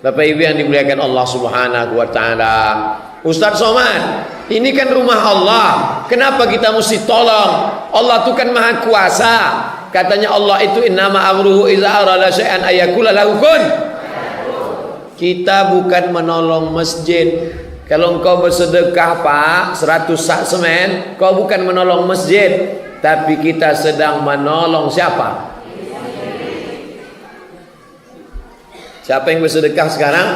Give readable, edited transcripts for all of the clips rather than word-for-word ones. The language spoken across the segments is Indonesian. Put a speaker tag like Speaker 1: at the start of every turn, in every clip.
Speaker 1: Bapak Ibu yang dimuliakan Allah Subhanahu wa taala. Ustaz Somad, ini kan rumah Allah. Kenapa kita mesti tolong? Allah itu kan Maha Kuasa. Katanya Allah itu innama amruhu idza arada syai'an ayakula lahu kun. Kita bukan menolong masjid. Kalau engkau bersedekah Pak 100 sak semen, kau bukan menolong masjid, tapi kita sedang menolong siapa? Siapa yang bersedekah sekarang?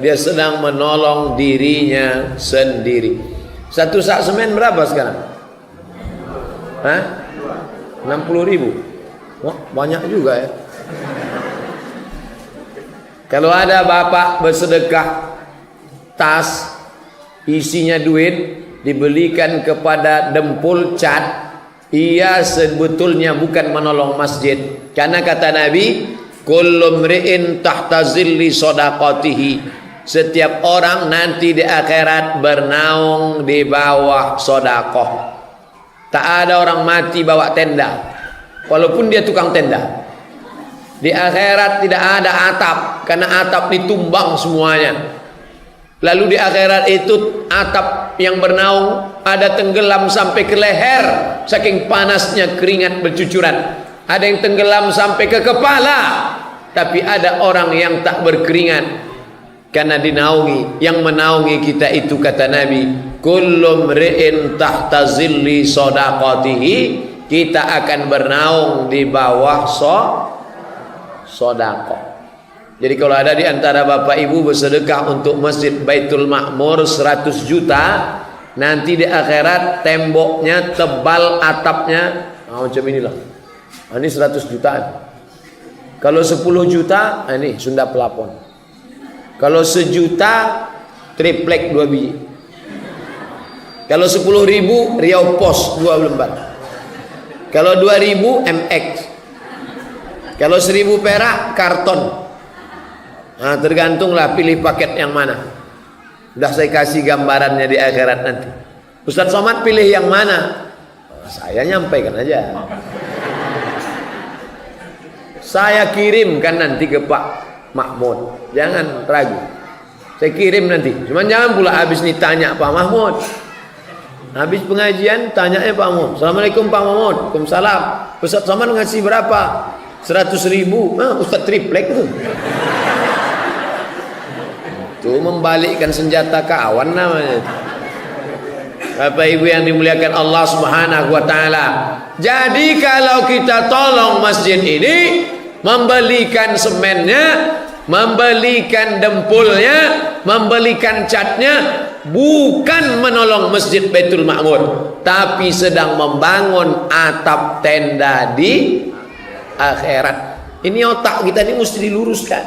Speaker 1: Dia sedang menolong dirinya sendiri. 1 sak semen berapa sekarang? Hah? 60.000. Wah, banyak juga ya. Kalau ada bapak bersedekah tas isinya duit dibelikan kepada Dempul Cat, ia sebetulnya bukan menolong masjid. Karena kata Nabi, kullu mri'in tahta zilli shadaqatihi. Setiap orang nanti di akhirat bernaung di bawah sodakoh. Tak ada orang mati bawa tenda, walaupun dia tukang tenda. Di akhirat tidak ada atap, karena atap ditumbang semuanya. Lalu di akhirat itu atap yang bernaung ada tenggelam sampai ke leher, saking panasnya keringat bercucuran. Ada yang tenggelam sampai ke kepala, tapi ada orang yang tak berkeringat karena dinaungi. Yang menaungi kita itu kata Nabi, kullu mri'in tahta zilli shadaqatihi. Kita akan bernaung di bawah sedekah. Jadi kalau ada di antara bapak ibu bersedekah untuk Masjid Baitul Ma'mur 100 juta, nanti di akhirat temboknya tebal, atapnya macam inilah. Ini 100 jutaan. Kalau 10 juta, ini Sunda pelapon. Kalau 1 juta, triplek 2 biji. Kalau 10.000, Riau Pos 2 lembar. Kalau 2.000, MX. Kalau 1.000 perak, karton. Nah, tergantunglah pilih paket yang mana. Sudah saya kasih gambarannya di akhirat nanti. Ustaz Somad pilih yang mana? Saya nyampaikan aja. Saya kirimkan nanti ke Pak Mahmud. Jangan ragu. Saya kirim nanti. Cuman jangan pula habis nih tanya Pak Mahmud. Habis pengajian tanya Pak Mahmud. Assalamualaikum Pak Mahmud. Waalaikumsalam. Ustaz Somad ngasih berapa? 100.000. Nah, Ustaz triplek itu. Itu membalikkan senjata kawan namanya. Bapak Ibu yang dimuliakan Allah Subhanahu wa taala. Jadi kalau kita tolong masjid ini, membelikan semennya, membelikan dempulnya, membelikan catnya, bukan menolong Masjid Baitul Ma'mur, tapi sedang membangun atap tenda di akhirat. Ini otak kita ini mesti diluruskan.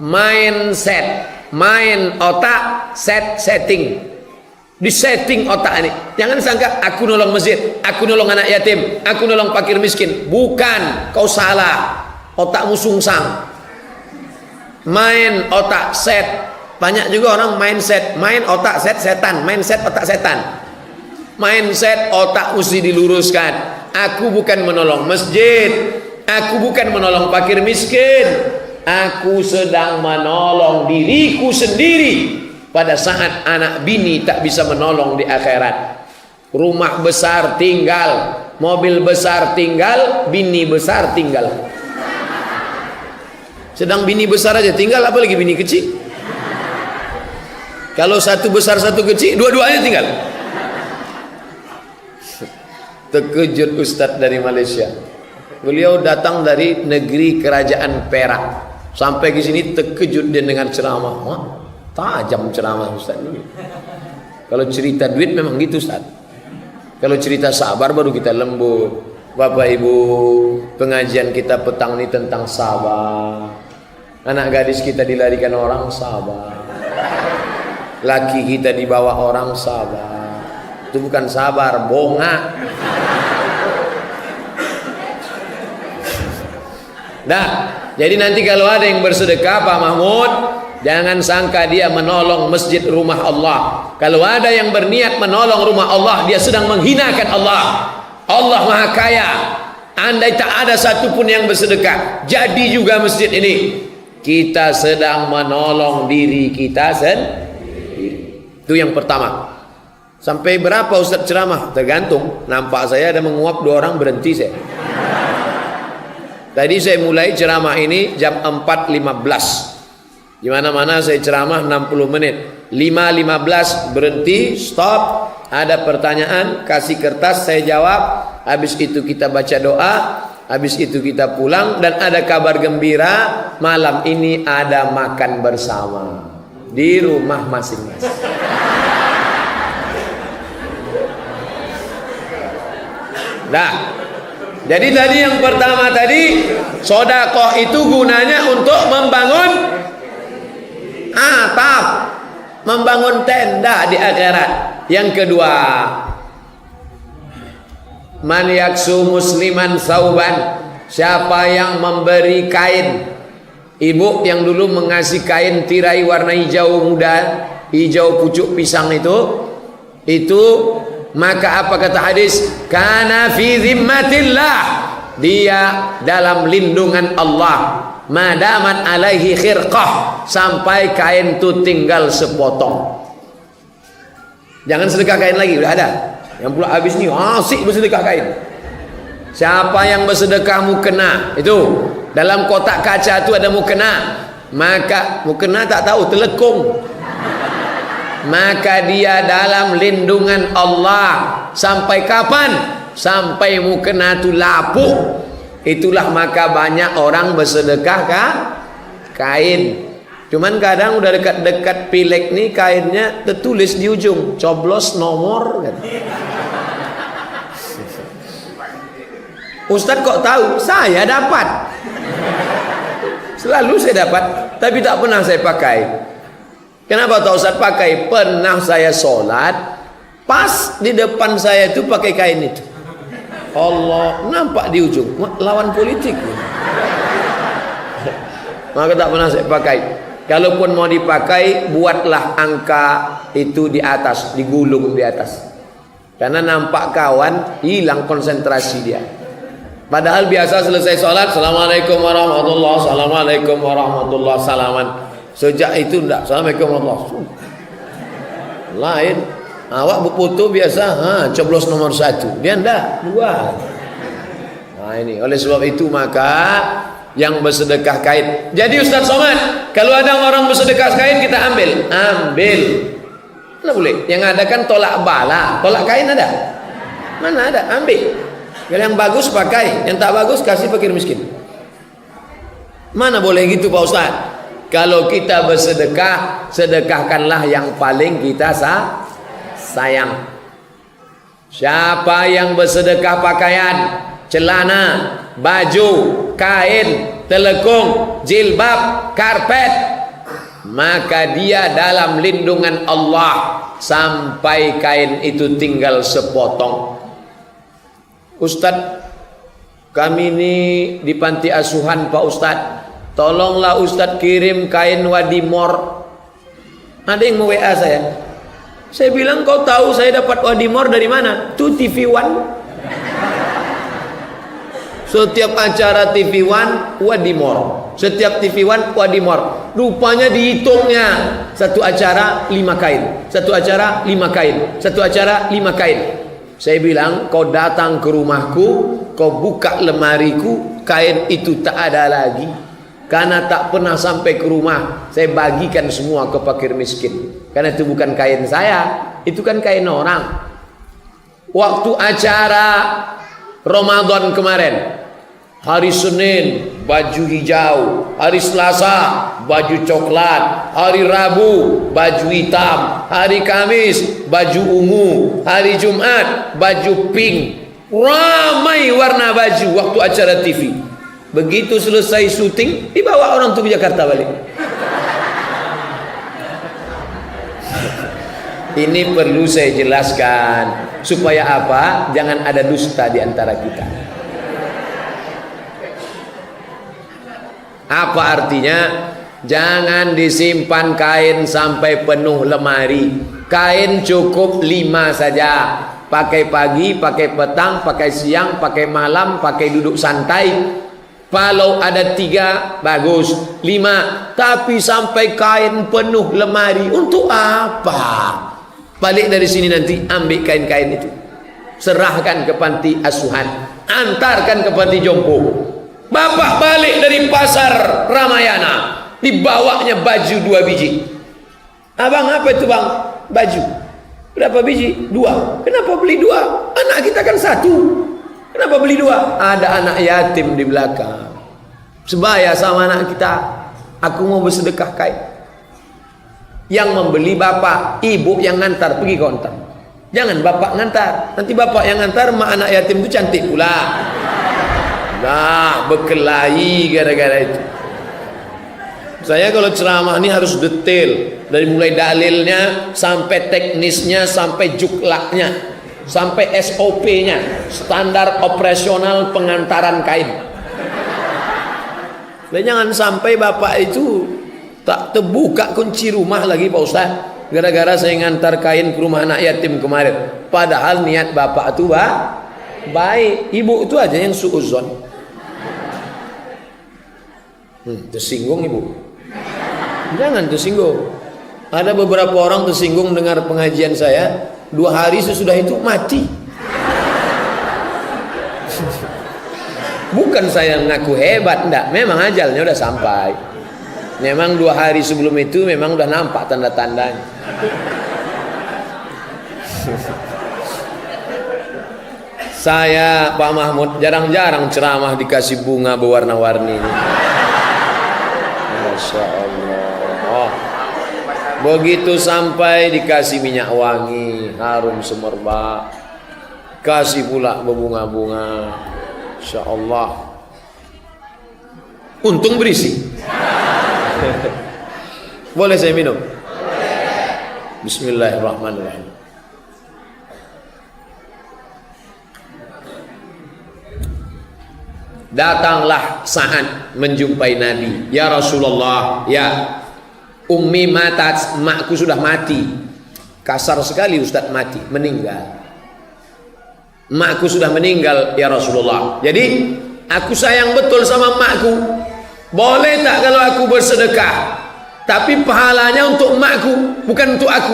Speaker 1: Mindset, main otak, setting. Disetting otak ini. Jangan sangka aku nolong masjid, aku nolong anak yatim, aku nolong fakir miskin. Bukan, kau salah. Otakmu sungsang. Main otak set. Banyak juga orang mindset, main otak set setan, mindset otak setan. Mindset otak mesti diluruskan. Aku bukan menolong masjid, aku bukan menolong fakir miskin. Aku sedang menolong diriku sendiri pada saat anak bini tak bisa menolong di akhirat. Rumah besar tinggal, mobil besar tinggal, bini besar tinggal. Sedang bini besar aja tinggal, apalagi bini kecil. Kalau satu besar satu kecil, dua-duanya tinggal. Terkejut Ustadz dari Malaysia. Beliau datang dari negeri kerajaan Perak. Sampai ke sini terkejut dia dengan ceramah. Wah, tajam ceramah Ustaz ini. Kalau cerita duit memang gitu Ustaz. Kalau cerita sabar baru kita lembut. Bapak Ibu, pengajian kita petang ini tentang sabar. Anak gadis kita dilarikan orang, sabar. Laki kita dibawa orang, sabar. Itu bukan sabar, bongak. Nah, jadi nanti kalau ada yang bersedekah Pak Mahmud, jangan sangka dia menolong masjid rumah Allah. Kalau ada yang berniat menolong rumah Allah, dia sedang menghinakan Allah. Allah Maha Kaya. Andai tak ada satupun yang bersedekah, jadi juga masjid ini. kita sedang menolong diri kita sendiri. Itu yang pertama. Sampai berapa Ustaz ceramah? Tergantung. Nampak saya ada menguap 2 orang, berhenti saya. Tadi saya mulai ceramah ini jam 4.15. Di mana-mana saya ceramah 60 menit. 5.15 berhenti, stop. Ada pertanyaan, kasih kertas, saya jawab. Habis itu kita baca doa. Habis itu kita pulang. Dan ada kabar gembira, malam ini ada makan bersama di rumah masing-masing. Nah, jadi tadi yang pertama tadi, sedekah itu gunanya untuk membangun atap, membangun tenda di akhirat. Yang kedua, man yaksu musliman sauban, siapa yang memberi kain. Ibu yang dulu mengasih kain tirai warna hijau muda, hijau pucuk pisang itu maka apa kata hadis? Kana fi zimmatillah, dia dalam lindungan Allah. Madaman alaihi khirqah, sampai kain itu tinggal sepotong. Jangan sedekah kain lagi, udah ada. Yang pula habis nih asik bersedekah kain. Siapa yang bersedekah mukena, itu dalam kotak kaca itu ada mukena, maka mukena tak tahu telekung, maka dia dalam lindungan Allah. Sampai kapan? Sampai mukena itu lapuk. Itulah maka banyak orang bersedekah kain. Cuman kadang udah dekat-dekat pilek nih, kainnya tertulis di ujung coblos nomor kan. Ustadz kok tahu? Saya dapat. Selalu saya dapat, tapi tak pernah saya pakai. Kenapa tak Ustaz pakai? Pernah saya sholat, pas di depan saya itu pakai kain itu. Allah, nampak di ujung, lawan politik. Maka tak pernah saya pakai. Kalaupun mau dipakai, buatlah angka itu di atas, digulung di atas. Karena nampak kawan, hilang konsentrasi dia. Padahal biasa selesai sholat, Assalamualaikum warahmatullahi wabarakatuh, Assalamualaikum warahmatullahi wabarakatuh, salaman. Sejak itu enggak, Assalamualaikum warahmatullahi wabarakatuh. Lain, awak berfoto biasa, coblos nomor 1, dia enggak, 2. Nah ini, oleh sebab itu maka yang bersedekah kain. Jadi Ustaz Somad, kalau ada orang bersedekah kain kita ambil. Mana boleh? Yang ada kan tolak bala, tolak kain ada? Mana ada? Ambil. Kalau yang bagus pakai, yang tak bagus kasih fakir miskin. Mana boleh gitu Pak Ustaz? Kalau kita bersedekah, sedekahkanlah yang paling kita sayang. Siapa yang bersedekah pakaian, celana, baju, kain, telekung, jilbab, karpet, maka dia dalam lindungan Allah sampai kain itu tinggal sepotong. Ustadz, kami ini di panti asuhan Pak Ustadz, tolonglah Ustadz kirim kain wadimor. Ada yang mau WA saya. Saya bilang, kau tahu saya dapat wadimor dari mana? Itu TV One. Setiap acara TV One wadimor, setiap TV One wadimor. Rupanya dihitungnya, satu acara 5 kain, satu acara 5 kain, satu acara 5 kain. Saya bilang, kau datang ke rumahku, kau buka lemariku, kain itu tak ada lagi. Karena tak pernah sampai ke rumah, saya bagikan semua ke fakir miskin. Karena itu bukan kain saya, itu kan kain orang. Waktu acara Ramadan kemarin, hari Senin baju hijau, hari Selasa baju coklat, hari Rabu baju hitam, hari Kamis baju ungu, hari Jumat baju pink. Ramai warna baju waktu acara TV. Begitu selesai syuting, dibawa orang tuh ke Jakarta balik. Ini perlu saya jelaskan supaya apa? Jangan ada dusta di antara kita. Apa artinya? Jangan disimpan kain sampai penuh lemari. Kain cukup 5 saja. Pakai pagi, pakai petang, pakai siang, pakai malam, pakai duduk santai. Kalau ada 3 bagus, 5, tapi sampai kain penuh lemari, untuk apa? Balik dari sini nanti ambil kain-kain itu, serahkan ke panti asuhan, antarkan ke panti jompo. Bapak balik dari pasar Ramayana, dibawanya baju 2 biji. Abang, apa itu bang? Baju. Berapa biji? 2. Kenapa beli 2? Anak kita kan 1. Kenapa beli 2? Ada anak yatim di belakang, sebaya sama anak kita. Aku mau bersedekah kain. Yang membeli bapak, ibu yang ngantar pergi kontak. Jangan bapak ngantar, nanti bapak yang ngantar, mak anak yatim itu cantik pula. Nah, berkelahi gara-gara itu. Saya kalau ceramah ini harus detail, dari mulai dalilnya sampai teknisnya, sampai juklaknya, sampai SOP-nya, standar operasional pengantaran kain. Dan jangan sampai bapak itu tak terbuka kunci rumah lagi Pak Ustaz, gara-gara saya ngantar kain ke rumah anak yatim kemarin. Padahal niat bapak itu baik, ibu itu aja yang suuzon. Tersinggung ibu. Jangan tersinggung. Ada beberapa orang tersinggung dengar pengajian saya, 2 hari sesudah itu mati. Bukan saya mengaku hebat, enggak. Memang ajalnya udah sampai. Memang 2 hari sebelum itu memang udah nampak tanda-tandanya. Saya Pak Mahmud jarang-jarang ceramah dikasih bunga berwarna-warni ini. Masya Allah. Begitu sampai dikasih minyak wangi, harum semerbak, kasih pula berbunga-bunga. Masya Allah. Untung berisi. Boleh saya minum? Bismillahirrahmanirrahim. Datanglah saat menjumpai Nabi. Ya Rasulullah, ya ummi matat, makku sudah mati. Kasar sekali Ustaz, mati, meninggal. Makku sudah meninggal ya Rasulullah. Jadi aku sayang betul sama makku. Boleh tak kalau aku bersedekah, tapi pahalanya untuk makku, bukan untuk aku?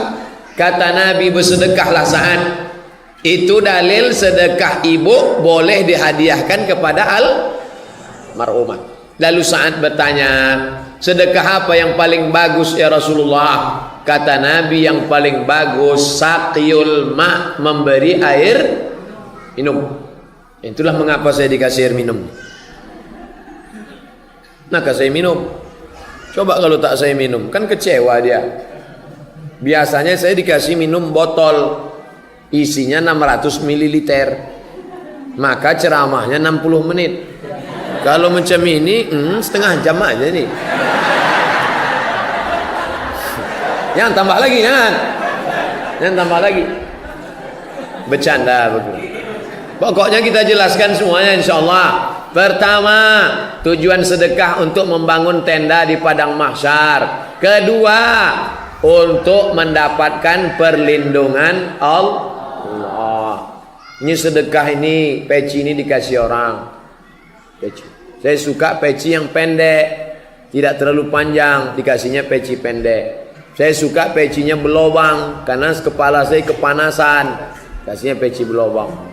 Speaker 1: Kata Nabi, bersedekahlah saat. Itu dalil sedekah ibu boleh dihadiahkan kepada almarhumah. Lalu Sa'ad bertanya, sedekah apa yang paling bagus ya Rasulullah? Kata Nabi, yang paling bagus saqiyul ma', memberi air minum. Itulah mengapa saya dikasih air minum. Maka saya minum. Coba kalau tak saya minum, kan kecewa dia. Biasanya saya dikasih minum botol, isinya 600 ml, maka ceramahnya 60 menit. Kalau macam ini setengah jam aja nih. Jangan tambah lagi, jangan tambah lagi. Bercanda betul. Pokoknya kita jelaskan semuanya insyaallah. Pertama, tujuan sedekah untuk membangun tenda di padang mahsyar. Kedua, untuk mendapatkan perlindungan Allah. Ini sedekah ini, peci ini dikasih orang. Peci. Saya suka peci yang pendek, tidak terlalu panjang, dikasihnya peci pendek. Saya suka pecinya berlobang, karena kepala saya kepanasan, kasihnya peci berlobang.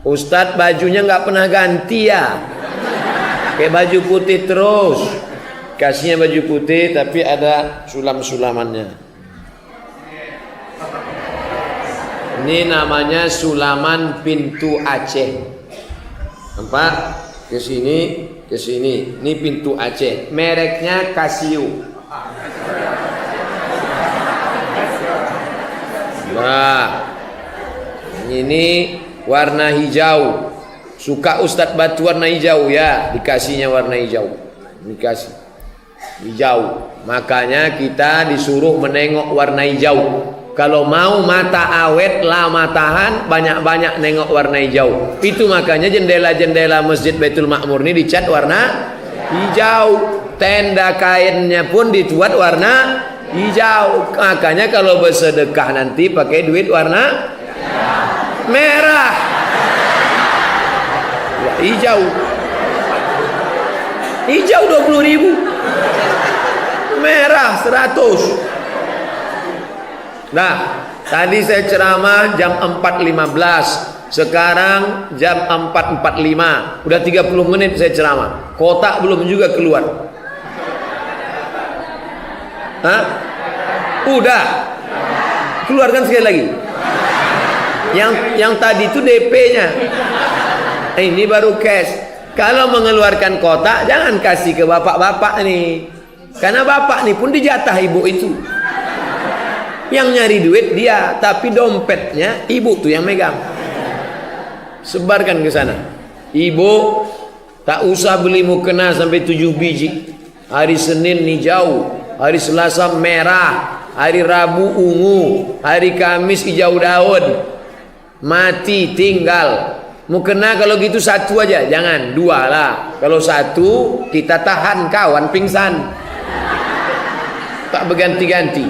Speaker 1: Ustadz bajunya nggak pernah ganti ya, kayak baju putih terus. Kasihnya baju putih tapi ada sulam-sulamannya. Ini namanya sulaman pintu Aceh. Nampak? Ke sini, ke sini. Ini pintu Aceh. Mereknya Casio. Nah, ini warna hijau. Suka Ustadz batu warna hijau ya, dikasihnya warna hijau. Dikasih hijau. Makanya kita disuruh menengok warna hijau. Kalau mau mata awet, lama tahan, banyak-banyak nengok warna hijau. Itu makanya jendela-jendela Masjid Baitul Ma'mur ini dicat warna hijau. Tenda kainnya pun dibuat warna hijau. Makanya kalau bersedekah nanti pakai duit warna merah, hijau. Hijau 20.000. Merah 100. Nah, tadi saya ceramah jam 4.15. Sekarang jam 4.45. Udah 30 menit saya ceramah. Kotak belum juga keluar. Hah? Udah. Keluarkan sekali lagi. Yang tadi itu DP-nya. Ini baru cash. Kalau mengeluarkan kotak, jangan kasih ke bapak-bapak nih. Karena bapak nih pun dijatah ibu itu. Yang nyari duit dia, tapi dompetnya ibu tuh yang megang. Sebarkan ke sana. Ibu tak usah beli mukena sampai 7 biji. Hari Senin hijau, hari Selasa merah, hari Rabu ungu, hari Kamis hijau daun. Mati tinggal. Mukena kalau gitu 1 aja, jangan 2 lah. Kalau 1 kita tahan, kawan pingsan. Tak berganti-ganti.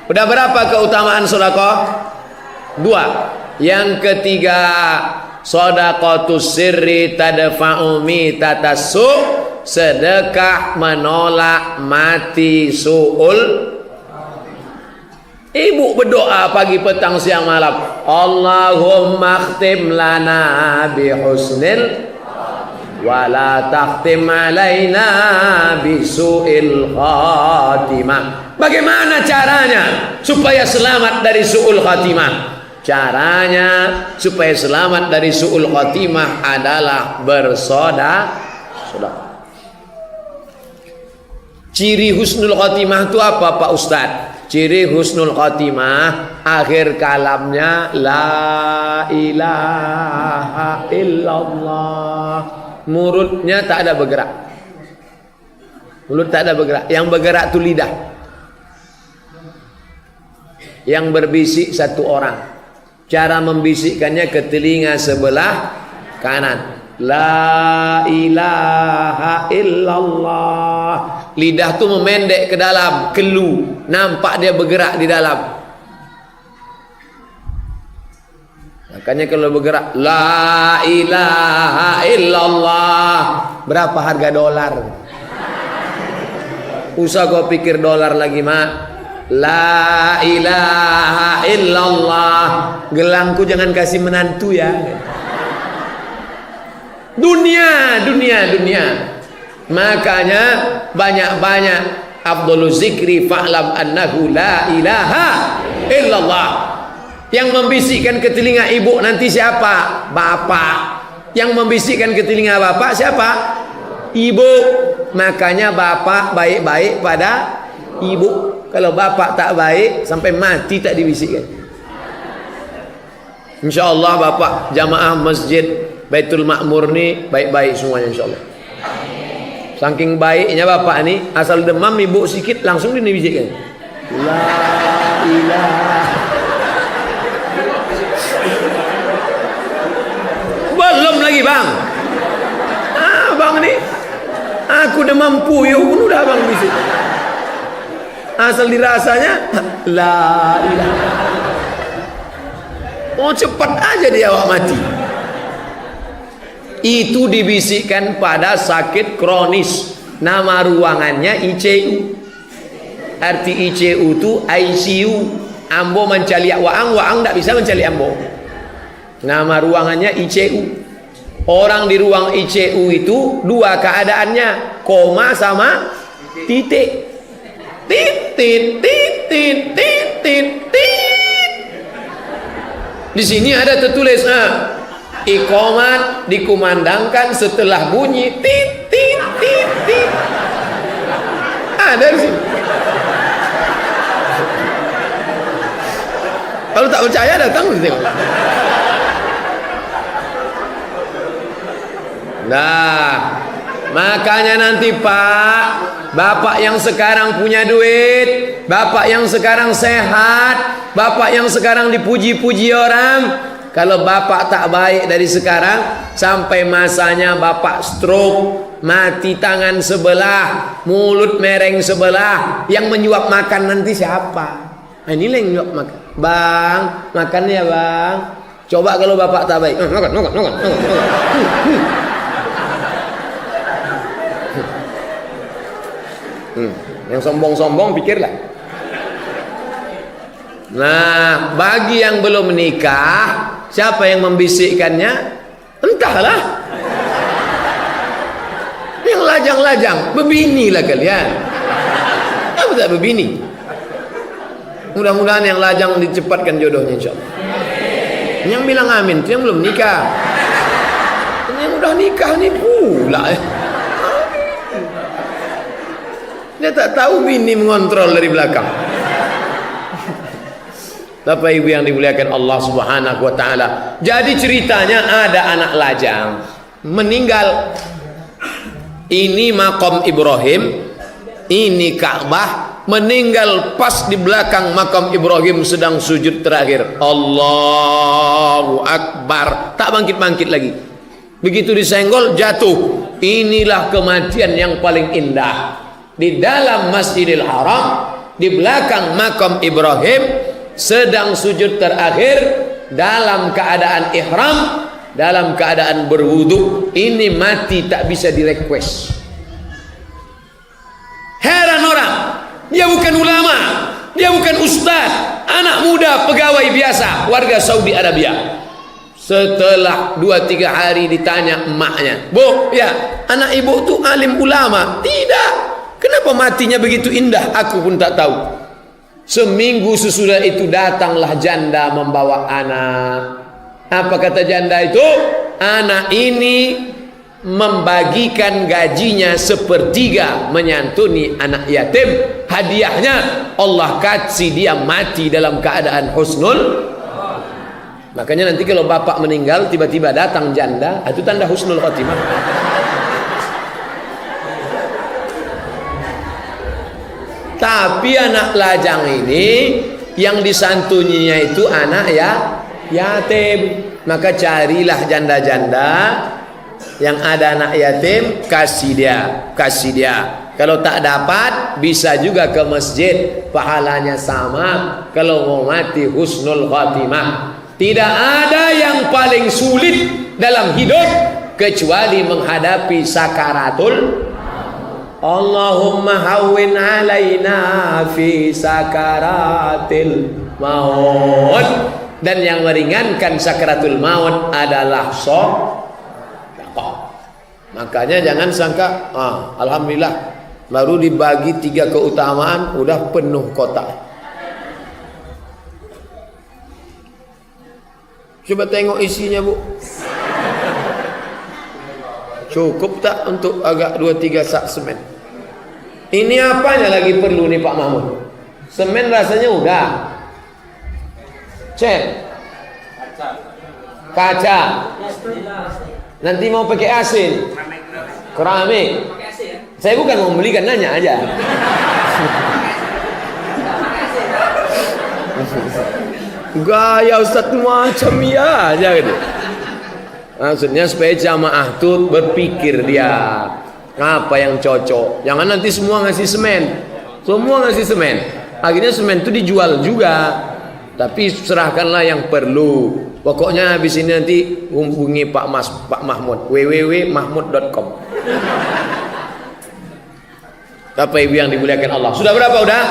Speaker 1: Udah berapa keutamaan sedekah? 2. Yang ketiga, shadaqatus sirri tadfa'u mitatassu, sedekah menolak mati su'ul. Ibu berdoa pagi, petang, siang, malam. Allahumma khtim lana bihusnil wa la takhtim alaina bisu'il khatimah. Bagaimana caranya supaya selamat dari su'ul khatimah? Caranya supaya selamat dari su'ul khatimah adalah bersedekah. Ciri husnul khatimah itu apa Pak Ustadz? Ciri husnul khatimah akhir kalamnya la ilaha illallah. Mulutnya tak ada bergerak. Mulut tak ada bergerak. Yang bergerak itu lidah. Yang berbisik 1 orang. Cara membisikkannya ke telinga sebelah kanan. La ilaha illallah. Lidah tu memendek ke dalam, kelu, nampak dia bergerak di dalam. Makanya kalau bergerak la ilaha illallah, berapa harga dolar? Usah kau pikir dolar lagi, Mak. La ilaha illallah. Gelangku jangan kasih menantu ya. Dunia. Makanya banyak-banyak afdhalu zikri fa'lam annahu la ilaha illallah. Yang membisikkan ke telinga ibu nanti siapa? Bapak. Yang membisikkan ke telinga bapak siapa? Ibu. Makanya bapak baik-baik pada ibu. Kalau bapak tak baik sampai mati tak dibisikkan. InsyaAllah bapak jamaah masjid Baitul Makmur ni baik-baik semuanya insyaAllah. Saking baiknya bapak ni, asal demam ibu sikit langsung dibisikkan. La ilaha. Belum lagi bang. Bang ni, aku demam puyuh pun udah bang bisik. Asal dirasanya la ilaha. Oh cepat aja dia awak mati. Itu dibisikkan pada sakit kronis. Nama ruangannya ICU. Arti ICU itu ICU. Ambo mencaliak waang, waang tak bisa mencaliak ambo. Nama ruangannya ICU. Orang di ruang ICU itu 2 keadaannya, koma sama titik. Titit, titit, titit, titit. Di sini ada tertulis, iqamat dikumandangkan setelah bunyi tit tit tit tit. Ada di sini. Kalau tak percaya datang tengok. Nah, makanya nanti Pak, bapak yang sekarang punya duit, bapak yang sekarang sehat, bapak yang sekarang dipuji-puji orang, kalau bapak tak baik dari sekarang, sampai masanya bapak stroke, mati tangan sebelah, mulut mereng sebelah, yang menyuap makan nanti siapa? Nah, ini yang menyuap makan. Bang, makannya bang. Coba kalau bapak tak baik, makan. Yang sombong-sombong pikirlah. Nah, bagi yang belum menikah, siapa yang membisikkannya? Entahlah. Yang lajang-lajang, bebinilah kalian. Apa tak bebini? Mudah-mudahan yang lajang dicepatkan jodohnya, insyaallah. Yang bilang amin itu yang belum nikah. Yang udah nikah nih pula. Dia tak tahu bini mengontrol dari belakang. Bapak Ibu yang dimuliakan Allah Subhanahu wa taala. Jadi ceritanya ada anak lajang meninggal. Ini makam Ibrahim, ini Ka'bah, meninggal pas di belakang makam Ibrahim sedang sujud terakhir. Allahu Akbar, tak bangkit-bangkit lagi. Begitu disenggol jatuh. Inilah kematian yang paling indah. Di dalam Masjidil Haram, di belakang makam Ibrahim, sedang sujud terakhir dalam keadaan ihram, dalam keadaan berwudu. Ini mati tak bisa direquest. Heran orang, dia bukan ulama, dia bukan ustaz, anak muda pegawai biasa warga Saudi Arabia. Setelah 2-3 hari ditanya emaknya, "Bu, ya, anak ibu tu alim ulama?" "Tidak." "Kenapa matinya begitu indah?" "Aku pun tak tahu." Seminggu sesudah itu datanglah janda membawa anak. Apa kata janda itu? Anak ini membagikan gajinya sepertiga menyantuni anak yatim. Hadiahnya Allah kasih dia mati dalam keadaan husnul. Makanya nanti kalau bapak meninggal tiba-tiba datang janda, itu tanda husnul khotimah. Tapi anak lajang ini yang disantuninya itu anak ya yatim. Maka carilah janda-janda yang ada anak yatim, kasih dia. Kalau tak dapat bisa juga ke masjid, pahalanya sama. Kalau mau mati husnul khatimah. Tidak ada yang paling sulit dalam hidup kecuali menghadapi sakaratul. Allahumma hawwin alaina fi sakaratil maut. Dan yang meringankan sakaratul maut adalah sedekah. Makanya jangan sangka, alhamdulillah baru dibagi 3 keutamaan udah penuh kotak. Coba tengok isinya, Bu. Cukup tak untuk agak 2-3 sak semen? Ini apanya lagi perlu nih Pak Mahmud? Semen rasanya udah. Cat. Kaca. Nanti mau pakai asin. Keramik. Saya bukan mau belikan, nanya aja. Gaya Ustaz macam ya aja gitu. Maksudnya supaya jamaah tuh berpikir dia apa yang cocok. Jangan nanti semua ngasih semen. Semua ngasih semen. Akhirnya semen itu dijual juga. Tapi serahkanlah yang perlu. Pokoknya habis ini nanti hubungi Pak Mahmud, www.mahmud.com. Bapak Ibu yang dimuliakan Allah. Sudah berapa udah?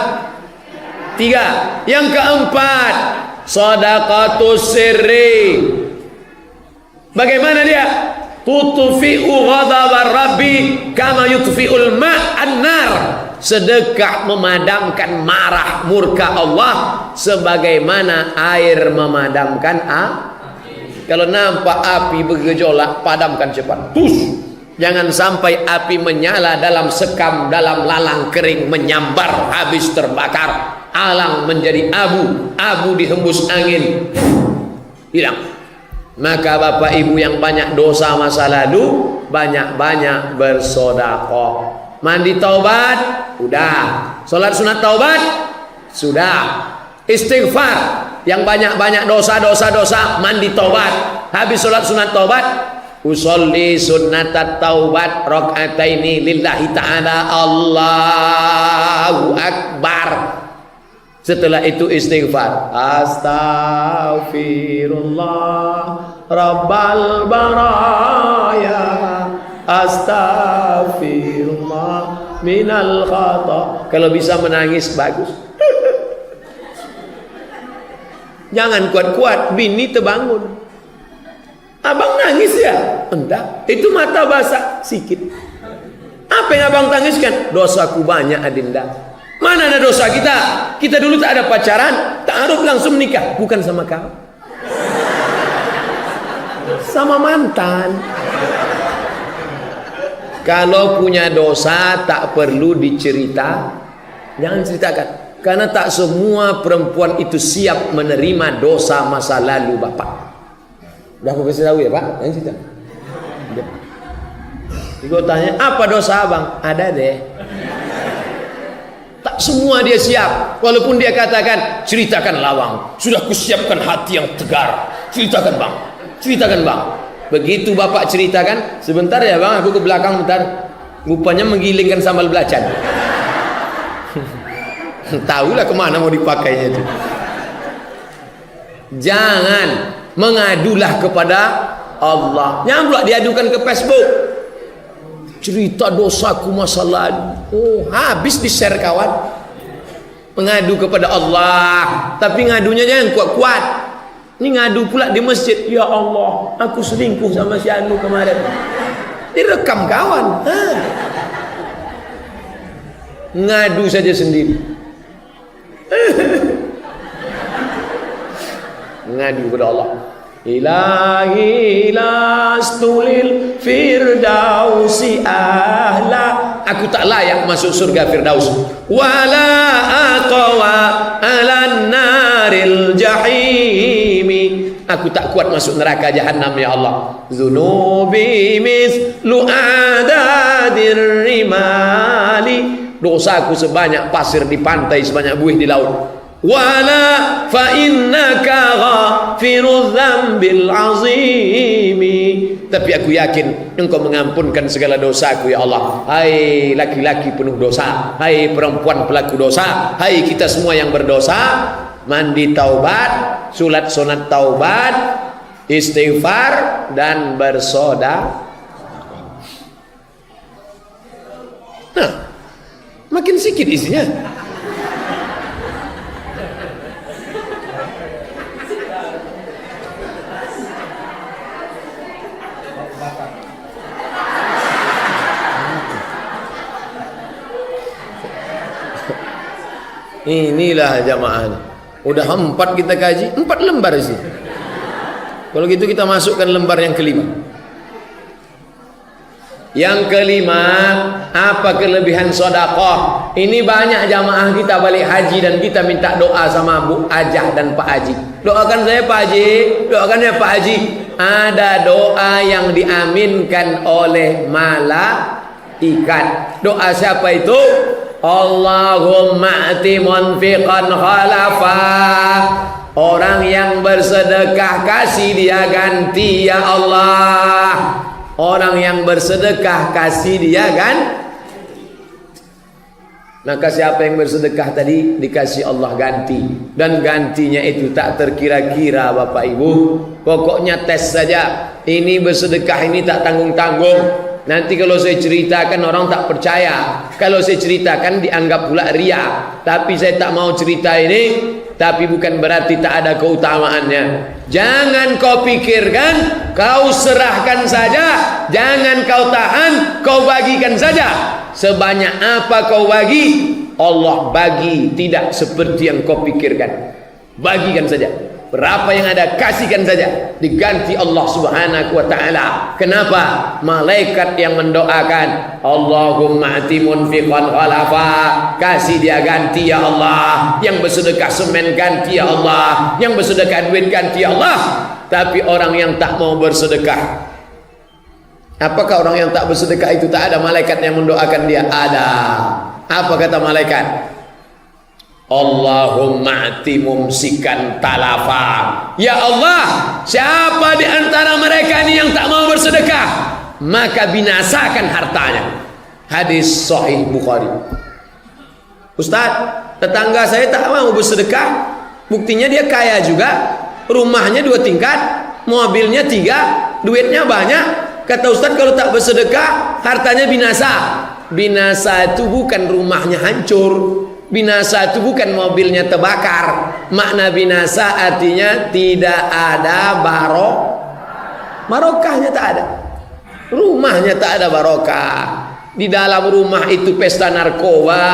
Speaker 1: 3. Yang keempat, shadaqatus sirri. Bagaimana dia? Tutfi'u ghadabar rabbi kama yutfi'ul ma'an nar. Sedekah memadamkan marah murka Allah sebagaimana air memadamkan api. Kalau nampak api bergejolak, padamkan cepat. Push. Jangan sampai api menyala dalam sekam, dalam lalang kering, menyambar, habis terbakar. Alang menjadi abu, abu dihembus angin, hilang. Maka Bapak Ibu yang banyak dosa masa lalu, banyak-banyak bersedekah. Mandi taubat, udah. Salat sunat taubat, sudah. Istighfar, yang banyak-banyak dosa, mandi taubat. Habis salat sunat taubat, usolli sunnatat taubat rakaataini lillahi ta'ala, Allahu Akbar. Setelah itu istighfar, astaghfirullah rabbal baraya, astaghfirullah minal khata. Kalau bisa menangis bagus. Jangan kuat-kuat, bini terbangun. Abang nangis ya? Enggak, itu mata basah sikit. Apa yang abang tangiskan? Dosaku banyak Adinda. Mana ada dosa kita? Kita dulu tak ada pacaran, ta'aruf langsung nikah. Bukan sama kau, sama mantan. Kalau punya dosa tak perlu dicerita, jangan ceritakan. Karena tak semua perempuan itu siap menerima dosa masa lalu bapak. Udah aku kasih tahu ya Pak, jangan cerita. Gue tanya, apa dosa abang? Ada deh. Tak semua dia siap. Walaupun dia katakan, ceritakan lawang, sudah kusiapkan hati yang tegar. Ceritakan bang, ceritakan bang. Begitu bapak ceritakan, sebentar ya bang, aku ke belakang bentar. Rupanya menggilingkan sambal belacan. Tahulah kemana mau dipakainya itu. Jangan, mengadulah kepada Allah. Jangan pula diadukan ke Facebook. Cerita dosaku masa lalu. Oh, habis di-share kawan. Mengadu kepada Allah, tapi ngadunya jangan kuat-kuat. Ini ngadu pula di masjid. Ya Allah, aku selingkuh sama si Anu kemarin. Direkam kawan. Ngadu saja sendiri. Ngadu kepada Allah. Ilahi lastulil firdausi ahla. Aku tak layak masuk surga Firdaus. Wala aqwa alan naril jahimi. Aku tak kuat masuk neraka jahanam ya Allah. Zunubi mislu adadir rimali. Dosaku sebanyak pasir di pantai, sebanyak buih di laut. Wala fa innaka ghafirudz dzambil azimi. Tapi aku yakin engkau mengampunkan segala dosaku ya Allah. Hai laki-laki penuh dosa, hai perempuan pelaku dosa, hai kita semua yang berdosa, mandi taubat, sulat sunat taubat, istighfar dan bersedekah. Nah, makin sedikit isinya. Inilah jamaah. Udah 4 kita kaji, 4 lembar sih. Kalau gitu kita masukkan lembar yang kelima. Yang kelima, apa kelebihan sedekah? Ini banyak jamaah kita balik haji dan kita minta doa sama Bu Ajah dan Pak Haji. Doakan saya Pak Haji, doakan ya Pak Haji. Ada doa yang diaminkan oleh malaikat. Doa siapa itu? Allahumma ati munfiqan khalafa. Orang yang bersedekah kasih dia ganti ya Allah. Orang yang bersedekah kasih dia kan. Maka siapa yang bersedekah tadi dikasih Allah ganti. Dan gantinya itu tak terkira-kira Bapak Ibu. Pokoknya tes saja. Ini bersedekah ini tak tanggung-tanggung. Nanti kalau saya ceritakan orang tak percaya. Kalau saya ceritakan dianggap pula ria. Tapi saya tak mau cerita ini. Tapi bukan berarti tak ada keutamaannya. Jangan kau pikirkan, kau serahkan saja. Jangan kau tahan, kau bagikan saja. Sebanyak apa kau bagi, Allah bagi tidak seperti yang kau pikirkan. Bagikan saja. Berapa yang ada, kasihkan saja. Diganti Allah subhanahu wa ta'ala. Kenapa? Malaikat yang mendoakan, Allahumma ati munfiqan khalafa. Kasih dia ganti ya Allah. Yang bersedekah semen ganti ya Allah. Yang bersedekah duit ganti ya Allah. Tapi orang yang tak mau bersedekah, apakah orang yang tak bersedekah itu tak ada malaikat yang mendoakan dia? Ada. Apa kata malaikat? Allahumma ati mumsikan talafa. Ya Allah, siapa di antara mereka ini yang tak mau bersedekah, maka binasakan hartanya. Hadis sahih Bukhari. Ustaz, tetangga saya tak mau bersedekah. Buktinya dia kaya juga, rumahnya 2 tingkat, mobilnya 3, duitnya banyak. Kata Ustaz, kalau tak bersedekah hartanya binasa. Binasa itu bukan rumahnya hancur. Binasa itu bukan mobilnya terbakar. Makna binasa artinya tidak ada barokahnya tak ada. Rumahnya tak ada barokah. Di dalam rumah itu pesta narkoba,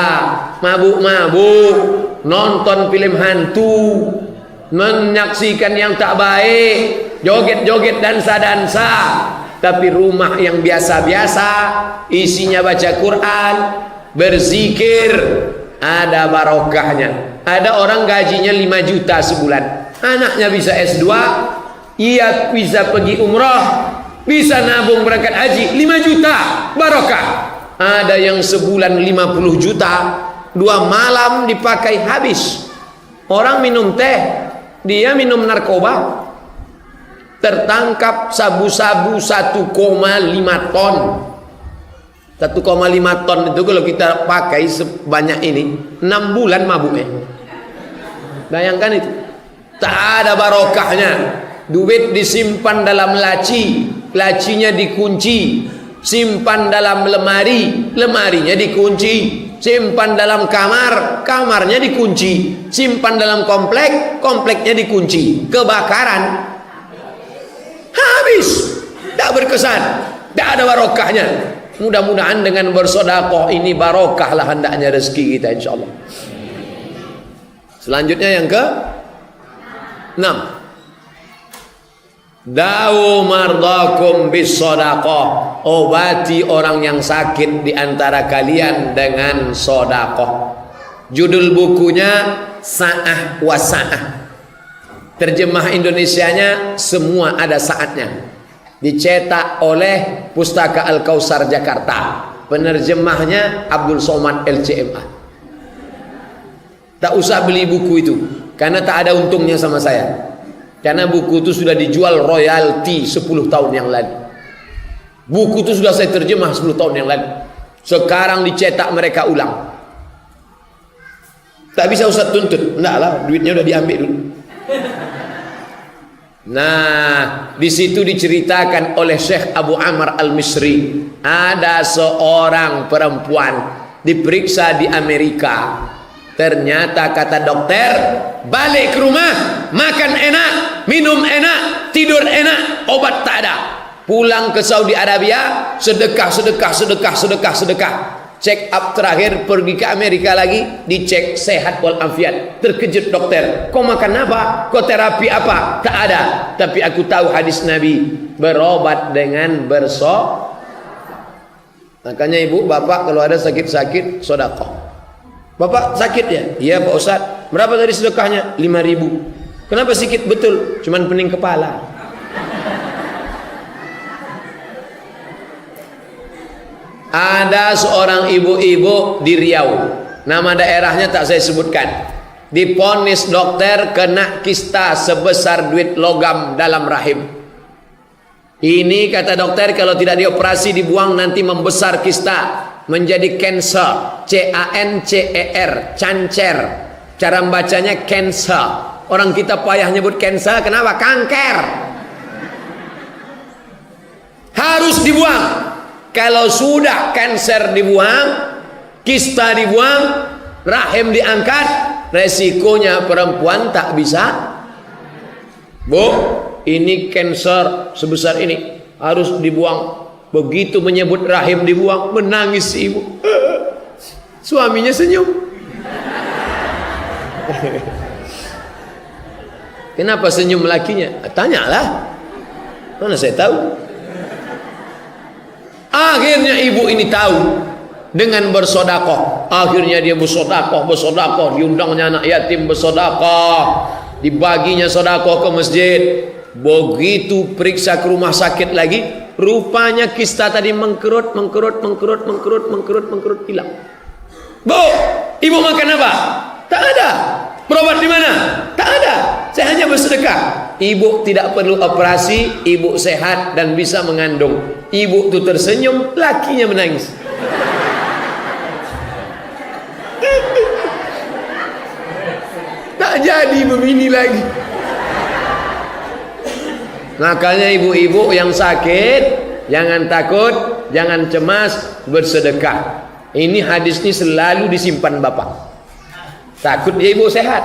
Speaker 1: mabuk-mabuk, nonton film hantu, menyaksikan yang tak baik, joget-joget, dansa-dansa. Tapi rumah yang biasa-biasa, isinya baca Quran, berzikir, ada barokahnya. Ada orang gajinya 5 juta sebulan, anaknya bisa S2, ia bisa pergi umrah, bisa nabung berangkat haji 5 juta, barokah. Ada yang sebulan 50 juta, 2 malam dipakai habis. Orang minum teh, dia minum narkoba. Tertangkap sabu-sabu 1,5 ton. 1,5 ton itu kalau kita pakai sebanyak ini 6 bulan mabuknya. Bayangkan itu. Tak ada barokahnya. Duit disimpan dalam laci, lacinya dikunci. Simpan dalam lemari, lemarinya dikunci. Simpan dalam kamar, kamarnya dikunci. Simpan dalam komplek, kompleknya dikunci. Kebakaran, habis, tak berkesan, tak ada barokahnya. Mudah-mudahan dengan bersedekah ini barokahlah hendaknya rezeki kita insyaallah. Selanjutnya yang ke-6, Dawu mardakum bis sedekah. Obati orang yang sakit di antara kalian dengan sedekah. Judul bukunya Sa'ah wa Sa'ah. Terjemah Indonesianya semua ada saatnya. Dicetak oleh Pustaka Al-Kausar Jakarta. Penerjemahnya Abdul Somad LCMA. Tak usah beli buku itu karena tak ada untungnya sama saya. Karena buku itu sudah dijual royalti 10 tahun yang lalu. Buku itu sudah saya terjemah 10 tahun yang lalu. Sekarang dicetak mereka ulang. Tak bisa Ustaz tuntut. Enggak lah, duitnya udah diambil dulu. Nah, di situ diceritakan oleh Syekh Abu Amr Al-Misri, ada seorang perempuan diperiksa di Amerika. Ternyata kata dokter, balik ke rumah, makan enak, minum enak, tidur enak, obat tak ada. Pulang ke Saudi Arabia, sedekah. Check up terakhir, pergi ke Amerika lagi, dicek sehat walafiat. Terkejut dokter, kau makan apa? Kau terapi apa? Tak ada. Tapi aku tahu hadis Nabi, berobat dengan bersedekah. Makanya ibu, bapak kalau ada sakit-sakit, sedekah. Bapak sakit ya? Iya Pak Ustaz. Berapa tadi sedekahnya? 5.000. Kenapa sedikit? Betul, cuman pening kepala. Ada seorang ibu-ibu di Riau, nama daerahnya tak saya sebutkan, diponis dokter kena kista sebesar duit logam dalam rahim. Ini kata dokter kalau tidak dioperasi dibuang nanti membesar kista menjadi cancer, C-A-N-C-E-R, cancer. Cara membacanya cancer. Orang kita payah nyebut cancer, kenapa? Kanker. Harus dibuang. Kalau sudah kanker dibuang, kista dibuang, rahim diangkat, resikonya perempuan tak bisa. Bu, ini kanker sebesar ini, harus dibuang. Begitu menyebut rahim dibuang, menangis si ibu. Suaminya senyum. Kenapa senyum lakinya? Tanyalah. Mana saya tahu. Akhirnya ibu ini tahu dengan bersedekah. Akhirnya dia bersedekah, diundangnya anak yatim bersedekah, dibaginya sedekah ke masjid. Begitu periksa ke rumah sakit lagi, rupanya kista tadi mengkerut hilang. Bu, ibu makan apa? Tak ada. Berobat di mana? Tak ada. Saya hanya bersedekah. Ibu tidak perlu operasi, ibu sehat dan bisa mengandung. Ibu itu tersenyum, lakinya menangis. Tak jadi begini lagi. Makanya ibu-ibu yang sakit jangan takut, jangan cemas, bersedekah. Ini hadis ini selalu disimpan bapak. Takut dia ibu sehat.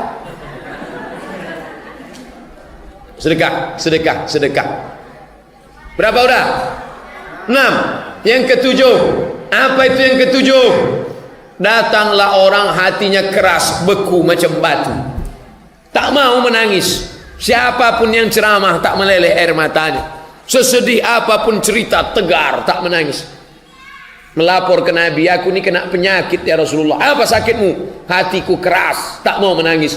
Speaker 1: Sedekah, sedekah, sedekah. Berapa udah? 6. Yang ketujuh. Apa itu yang ketujuh? Datanglah orang hatinya keras, beku macam batu, tak mau menangis. Siapapun yang ceramah tak meleleh air matanya. Sesedih apapun cerita, tegar, tak menangis. Melapor ke Nabi, aku ini kena penyakit ya Rasulullah. Apa sakitmu? Hatiku keras, tak mau menangis.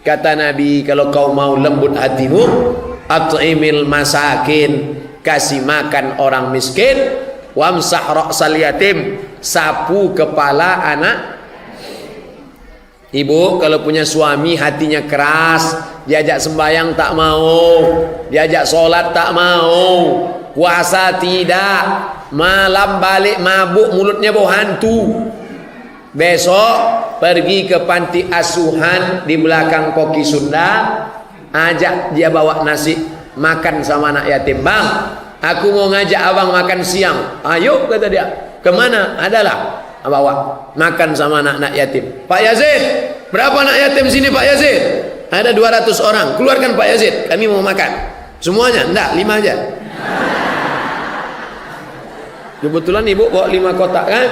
Speaker 1: Kata Nabi, kalau kau mau lembut hatimu, at'imil masakin, kasih makan orang miskin, wamsah ra'sal yatim, sapu kepala anak. Ibu kalau punya suami hatinya keras, diajak sembahyang tak mau, diajak sholat tak mau, puasa tidak, malam balik mabuk mulutnya bau hantu. Besok pergi ke panti asuhan di belakang Koki Sunda, ajak dia bawa nasi makan sama anak yatim. Bang, aku mau ngajak abang makan siang. Ayo kata dia. Kemana? Adalah bawa makan sama anak-anak yatim. Pak Yazid, berapa anak yatim sini Pak Yazid? Ada 200 orang. Keluarkan Pak Yazid, kami mau makan. Semuanya? Enggak, 5 aja. Kebetulan ibu bawa 5 kotak kan?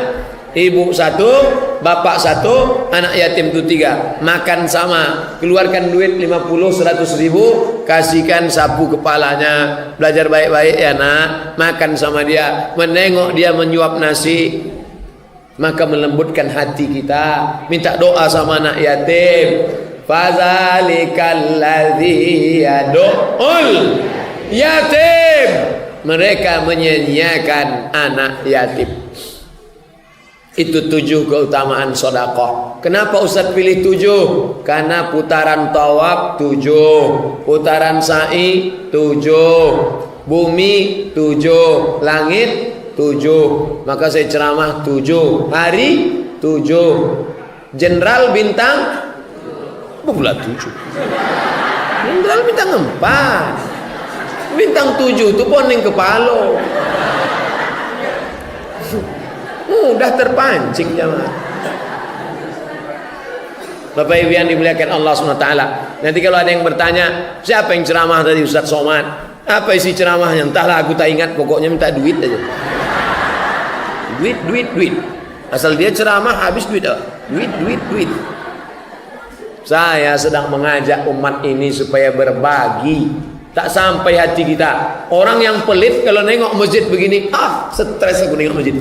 Speaker 1: Ibu 1, bapak 1, anak yatim itu 3. Makan sama, keluarkan duit 50, 100 ribu, kasihkan sapu kepalanya. Belajar baik-baik ya nak. Makan sama dia, menengok dia menyuap nasi, maka melembutkan hati kita. Minta doa sama anak yatim. Fazalikal ladzi yad'ul yatim. Mereka menyanyiakan anak yatim. Itu 7 keutamaan sedekah. Kenapa Ustaz pilih 7? Karena putaran tawaf 7, putaran sa'i 7, bumi 7, langit 7. Maka saya ceramah 7 hari 7. Jenderal bintang pula 7. Jenderal bintang 4. Bintang 7 itu poning kepala. Mudah terpancing jemaah. Bapak Ibu yang dimuliakan Allah SWT. Nanti kalau ada yang bertanya, siapa yang ceramah tadi Ustaz Somad? Apa isi ceramahnya? Entahlah, aku tak ingat. Pokoknya minta duit aja. Duit. Asal dia ceramah habis duit. Duit. Saya sedang mengajak umat ini supaya berbagi. Tak sampai hati kita. Orang yang pelit kalau nengok masjid begini, stres aku nengok masjid.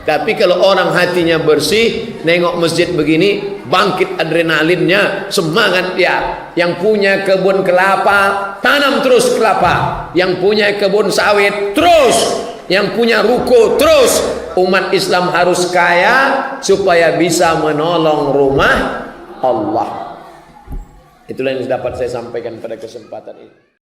Speaker 1: Tapi kalau orang hatinya bersih, nengok masjid begini, bangkit adrenalinnya, semangat dia. Yang punya kebun kelapa, tanam terus kelapa. Yang punya kebun sawit, terus. Yang punya ruko, terus. Umat Islam harus kaya supaya bisa menolong rumah Allah. Itulah yang dapat saya sampaikan pada kesempatan ini.